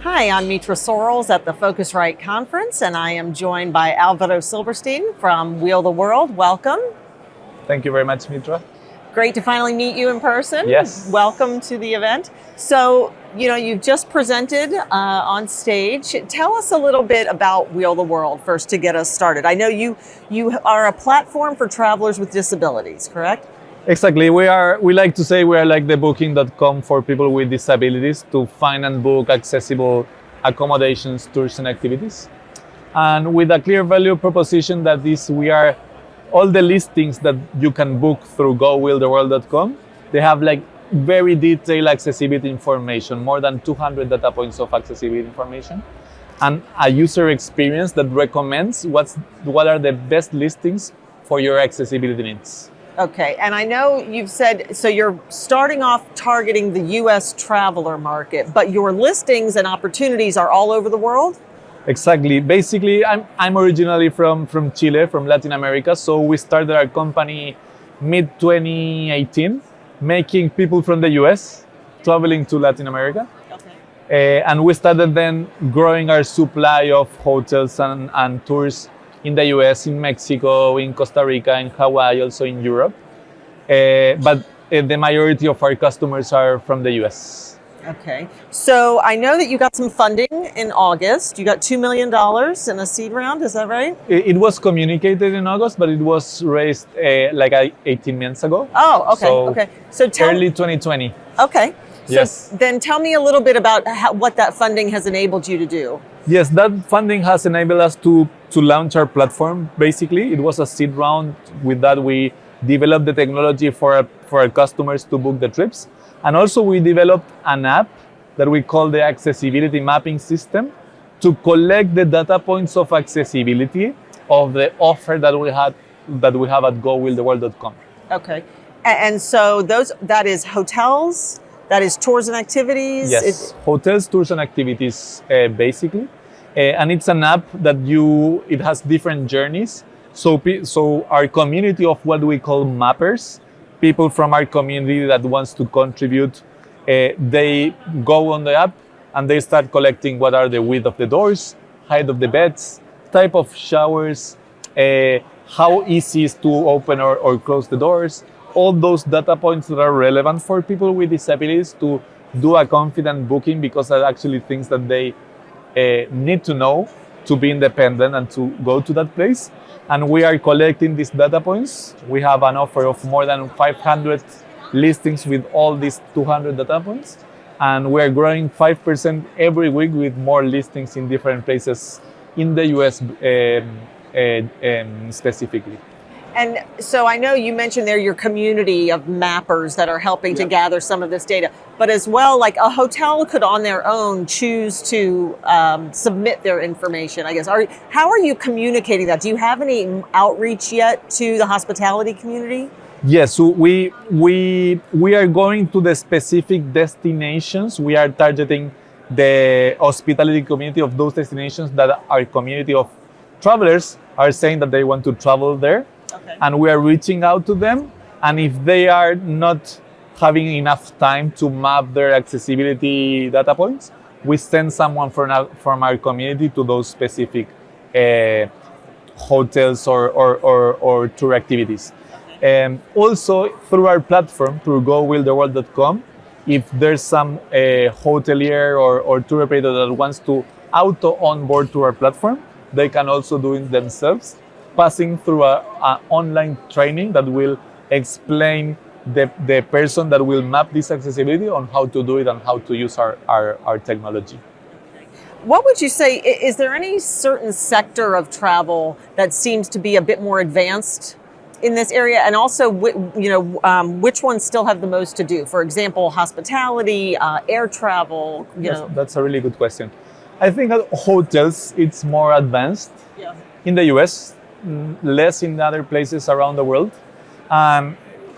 Hi, I'm Mitra Sorrells at the Phocuswright Conference, and I am joined by Alvaro Silberstein from Wheel the World. Welcome. Thank you very much, Mitra. Great to finally meet you in person. Yes. Welcome to the event. So, you've just presented on stage. Tell us a little bit about Wheel the World first to get us started. I know you are a platform for travelers with disabilities, correct? Exactly. We like to say we are like the booking.com for people with disabilities to find and book accessible accommodations, tours, and activities. And with a clear value proposition that is we are all the listings that you can book through gowheeltheworld.com, they have like very detailed accessibility information, more than 200 data points of accessibility information, and a user experience that recommends what are the best listings for your accessibility needs. Okay, and I know you've said, so you're starting off targeting the US traveler market, but your listings and opportunities are all over the world? Exactly. Basically, I'm originally from Chile, from Latin America. So we started our company mid-2018, making people from the US traveling to Latin America. Okay. And we started then growing our supply of hotels and tours in the US, in Mexico, in Costa Rica, in Hawaii, also in Europe. But the majority of our customers are from the US. Okay. So I know that you got some funding in August. You got $2 million in a seed round, is that right? It was communicated in August, but it was raised 18 months ago. Oh, okay. So early 2020. Okay. So yes. Then tell me a little bit about what that funding has enabled you to do. Yes, that funding has enabled us to launch our platform. Basically, it was a seed round. With that, we developed the technology for our customers to book the trips. And also we developed an app that we call the Accessibility Mapping System to collect the data points of accessibility of the offer that we have at gowheeltheworld.com. Okay. And so that is hotels, that is tours and activities? Yes, hotels, tours, and activities, basically. And it's an app that it has different journeys. So our community of what we call mappers, people from our community that wants to contribute, they go on the app and they start collecting what are the width of the doors, height of the beds, type of showers, how easy is to open or close the doors, all those data points that are relevant for people with disabilities to do a confident booking, because they're actually things that they need to know to be independent and to go to that place. And we are collecting these data points. We have an offer of more than 500 listings with all these 200 data points. And we're growing 5% every week with more listings in different places in the US specifically. And so I know you mentioned there your community of mappers that are helping to gather some of this data, but as well, like a hotel could on their own choose to submit their information, I guess. How are you communicating that? Do you have any outreach yet to the hospitality community? Yes, so we are going to the specific destinations. We are targeting the hospitality community of those destinations that our community of travelers are saying that they want to travel there. Okay. And we are reaching out to them, and if they are not having enough time to map their accessibility data points, we send someone from our community to those specific hotels or tour activities. Also, through our platform, through gowheeltheworld.com, if there's some hotelier or tour operator that wants to auto onboard to our platform, they can also do it themselves, passing through an online training that will explain the person that will map this accessibility on how to do it and how to use our technology. What would you say, is there any certain sector of travel that seems to be a bit more advanced in this area? And also, which ones still have the most to do? For example, hospitality, air travel, That's a really good question. I think at hotels, it's more advanced in the US. Less in other places around the world.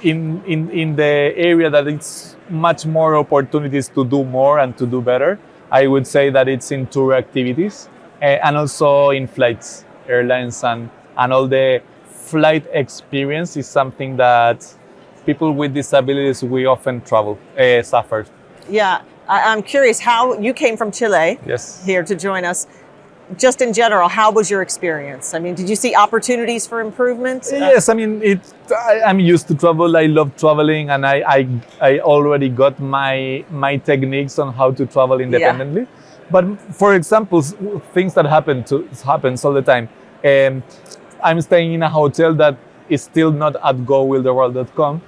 In the area that it's much more opportunities to do more and to do better, I would say that it's in tour activities and also in flights, airlines, and all the flight experience is something that people with disabilities, we often suffer. Yeah. I'm curious how you came from Chile Yes. here to join us. Just in general, how was your experience? I mean, did you see opportunities for improvement? Yes, I mean, I'm used to travel. I love traveling, and I already got my techniques on how to travel independently. But for example, things that happens all the time. I'm staying in a hotel that is still not at gowilltheworld.com.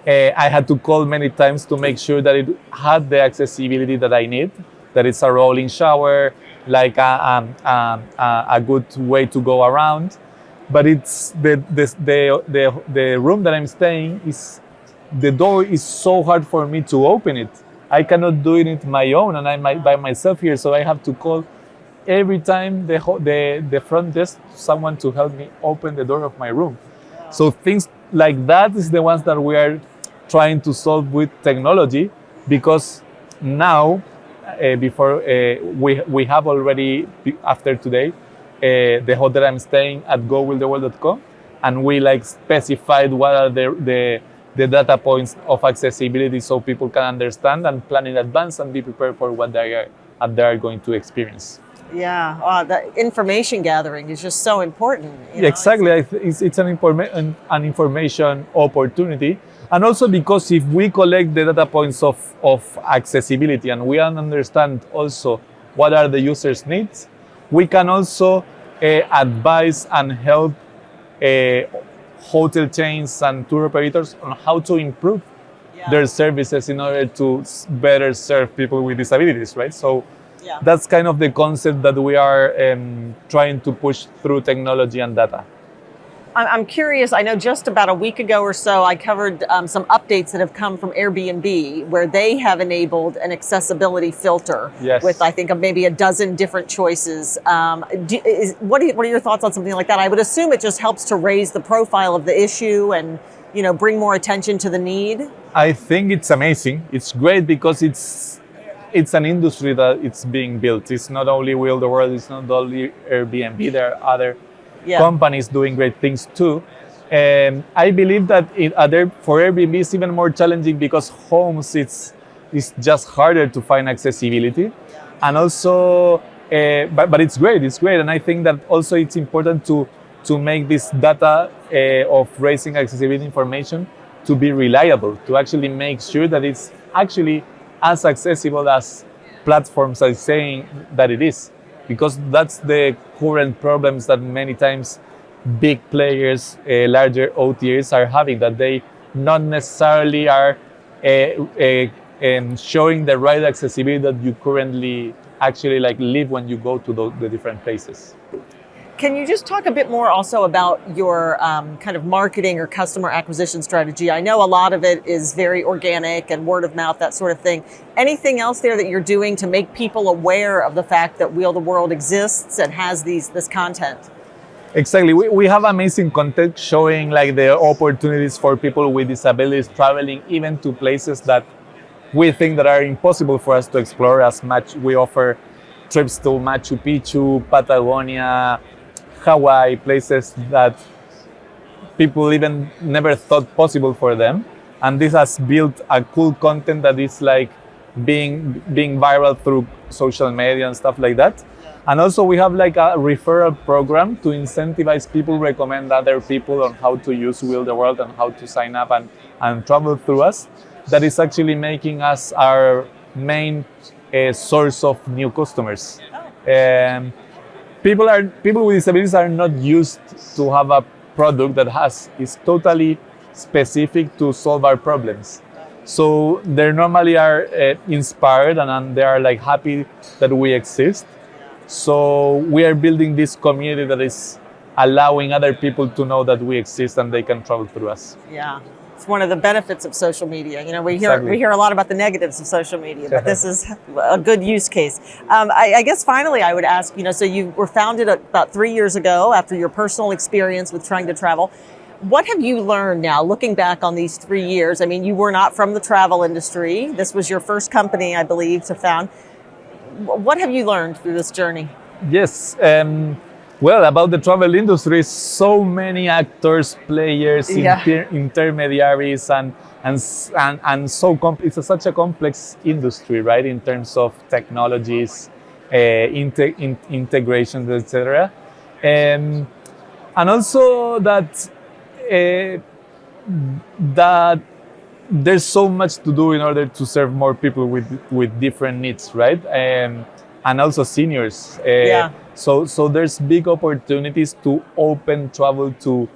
I had to call many times to make sure that it had the accessibility that I need, that it's a rolling shower, like a good way to go around. But it's the room that I'm staying is, the door is so hard for me to open it. I cannot do it my own, and I'm by myself here, so I have to call every time the front desk someone to help me open the door of my room. So things like that is the ones that we are trying to solve with technology, because now we have already, after today, the hotel I'm staying at gowilltheworld.com, and we like specified what are the data points of accessibility, so people can understand and plan in advance and be prepared for what they are going to experience. Yeah, the information gathering is just so important. You know? Exactly, it's an information opportunity, and also because if we collect the data points of accessibility and we understand also what are the users' needs, we can also advise and help hotel chains and tour operators on how to improve their services in order to better serve people with disabilities, right? So that's kind of the concept that we are trying to push through technology and data. I'm curious, I know just about a week ago or so, I covered some updates that have come from Airbnb, where they have enabled an accessibility filter with, I think, maybe a dozen different choices. What are your thoughts on something like that? I would assume it just helps to raise the profile of the issue and, you know, bring more attention to the need. I think it's amazing. It's great because it's an industry that it's being built. It's not only Will the World, it's not only Airbnb, there are other companies doing great things too. I believe that for Airbnb it's even more challenging because homes it's just harder to find accessibility, and also but it's great, and I think that also it's important to make this data of raising accessibility information to be reliable, to actually make sure that it's actually as accessible as platforms are saying that it is. Because that's the current problems that many times big players, larger OTAs are having, that they not necessarily are showing the right accessibility that you currently actually like live when you go to the different places. Can you just talk a bit more also about your kind of marketing or customer acquisition strategy? I know a lot of it is very organic and word of mouth, that sort of thing. Anything else there that you're doing to make people aware of the fact that Wheel the World exists and has this content? Exactly. We have amazing content showing like the opportunities for people with disabilities traveling even to places that we think that are impossible for us to explore as much. We offer trips to Machu Picchu, Patagonia, Hawaii, places that people even never thought possible for them. And this has built a cool content that is like being viral through social media and stuff like that. And also we have like a referral program to incentivize people, recommend other people on how to use Wheel the World and how to sign up and travel through us. That is actually making us our main source of new customers. People with disabilities are not used to have a product that is totally specific to solve our problems. So they normally are inspired and they are like happy that we exist. So we are building this community that is allowing other people to know that we exist and they can travel through us. Yeah. It's one of the benefits of social media. You know, we hear a lot about the negatives of social media, but this is a good use case. I guess finally I would ask, you know, so you were founded about 3 years ago after your personal experience with trying to travel. What have you learned now, looking back on these 3 years? I mean, you were not from the travel industry. This was your first company, I believe, to found. What have you learned through this journey? Yes. Well, about the travel industry, so many actors, players, Yeah. intermediaries, and it's such a complex industry, right? In terms of technologies, integrations, etc. And also uh, that there's so much to do in order to serve more people with different needs, right? And also seniors. Yeah. So there's big opportunities to open travel to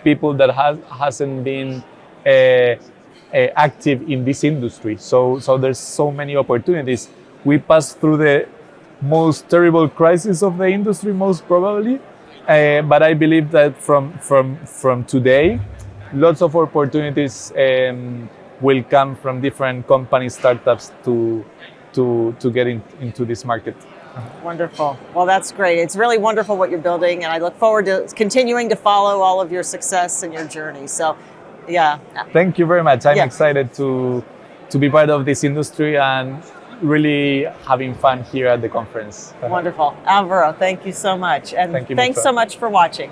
people that hasn't been active in this industry. So there's so many opportunities. We passed through the most terrible crisis of the industry, most probably. But I believe that from today, lots of opportunities will come from different companies, startups to get into this market. Wonderful. Well, that's great. It's really wonderful what you're building, and I look forward to continuing to follow all of your success and your journey. So, yeah. Thank you very much. I'm Yeah. excited to be part of this industry and really having fun here at the conference. Wonderful. Alvaro, thank you so much. And Thank you, thanks Mitra. so much for watching.